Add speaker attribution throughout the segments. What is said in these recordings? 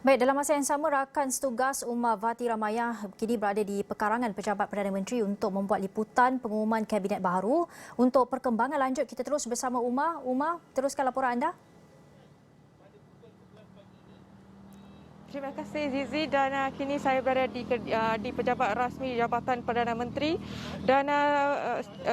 Speaker 1: Baik, dalam masa yang sama, rakan setugas Umar Vati Ramayana kini berada di pekarangan Pejabat Perdana Menteri untuk membuat liputan pengumuman Kabinet baru. Untuk perkembangan lanjut, kita terus bersama Umar. Umar, teruskan laporan anda.
Speaker 2: Terima kasih Zizi, dan kini saya berada di pejabat rasmi Jabatan Perdana Menteri, dan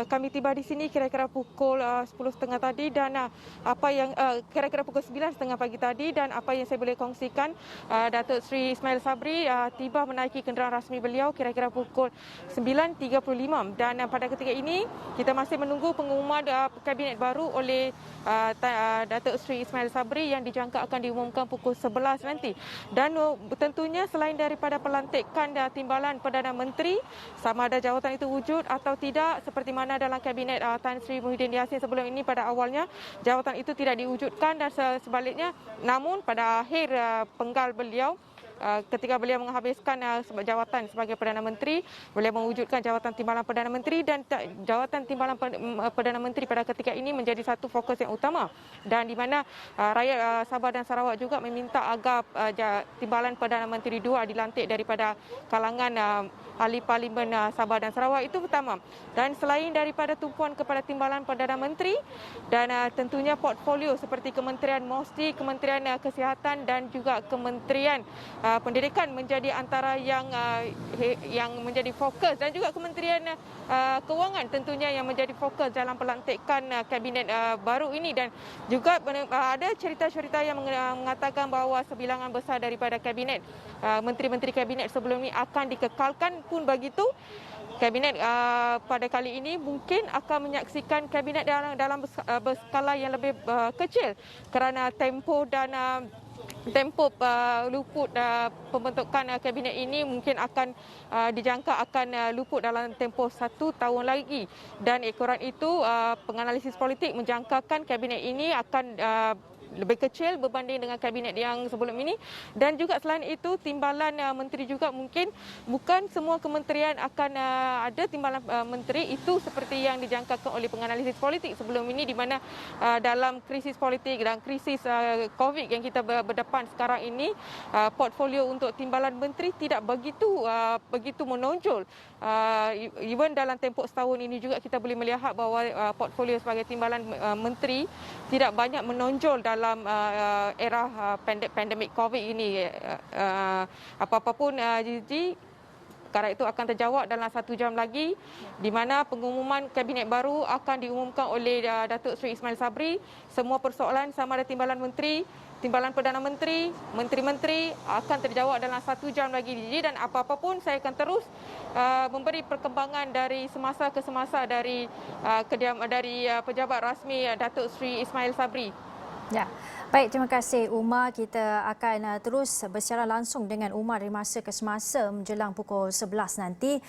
Speaker 2: kami tiba di sini kira-kira pukul 10.30 tadi, dan apa yang kira-kira pukul 9.30 pagi tadi, dan apa yang saya boleh kongsikan, Datuk Seri Ismail Sabri tiba menaiki kenderaan rasmi beliau kira-kira pukul 9.35, dan pada ketika ini kita masih menunggu pengumuman Kabinet baru oleh Datuk Seri Ismail Sabri yang dijangka akan diumumkan pukul 11 nanti. Dan tentunya selain daripada pelantikan timbalan Perdana Menteri, sama ada jawatan itu wujud atau tidak, seperti mana dalam Kabinet Tan Sri Muhyiddin Yassin sebelum ini, pada awalnya jawatan itu tidak diwujudkan, dan sebaliknya, namun pada akhir penggal beliau, ketika beliau menghabiskan jawatan sebagai Perdana Menteri, beliau mewujudkan jawatan timbalan Perdana Menteri, dan jawatan timbalan Perdana Menteri pada ketika ini menjadi satu fokus yang utama, dan di mana rakyat Sabah dan Sarawak juga meminta agar timbalan Perdana Menteri 2 dilantik daripada kalangan ahli parlimen Sabah dan Sarawak. Itu pertama. Dan selain daripada tumpuan kepada timbalan Perdana Menteri, dan tentunya portfolio seperti Kementerian MOSTI, Kementerian Kesihatan, dan juga Kementerian Pendidikan menjadi antara yang menjadi fokus, dan juga Kementerian Kewangan tentunya yang menjadi fokus dalam pelantikan Kabinet baru ini. Dan juga ada cerita-cerita yang mengatakan bahawa sebilangan besar daripada Kabinet, menteri-menteri Kabinet sebelum ini akan dikekalkan. Pun begitu, Kabinet pada kali ini mungkin akan menyaksikan Kabinet dalam berskala yang lebih kecil, kerana tempoh luput pembentukan Kabinet ini mungkin akan dijangka akan luput dalam tempoh 1 tahun lagi, dan ekoran itu penganalisis politik menjangkakan Kabinet ini akan lebih kecil berbanding dengan Kabinet yang sebelum ini. Dan juga selain itu, timbalan menteri juga mungkin bukan semua kementerian akan ada timbalan menteri itu seperti yang dijangkakan oleh penganalisis politik sebelum ini, di mana dalam krisis politik dan krisis COVID yang kita berdepan sekarang ini, portfolio untuk timbalan menteri tidak begitu menonjol. Even dalam tempoh setahun ini juga kita boleh melihat bahawa portfolio sebagai timbalan menteri tidak banyak menonjol dalam era pandemik COVID ini. Apa-apa pun, Gigi, perkara itu akan terjawab dalam 1 jam lagi, di mana pengumuman Kabinet baru akan diumumkan oleh Datuk Seri Ismail Sabri. Semua persoalan sama ada timbalan menteri, timbalan Perdana Menteri, menteri-menteri akan terjawab dalam 1 jam lagi, Gigi. Dan apa-apa pun saya akan terus memberi perkembangan dari semasa ke semasa dari pejabat rasmi Datuk Seri Ismail Sabri.
Speaker 1: Ya. Baik, terima kasih Umar. Kita akan terus bersiaran langsung dengan Umar dari masa ke semasa menjelang pukul 11 nanti.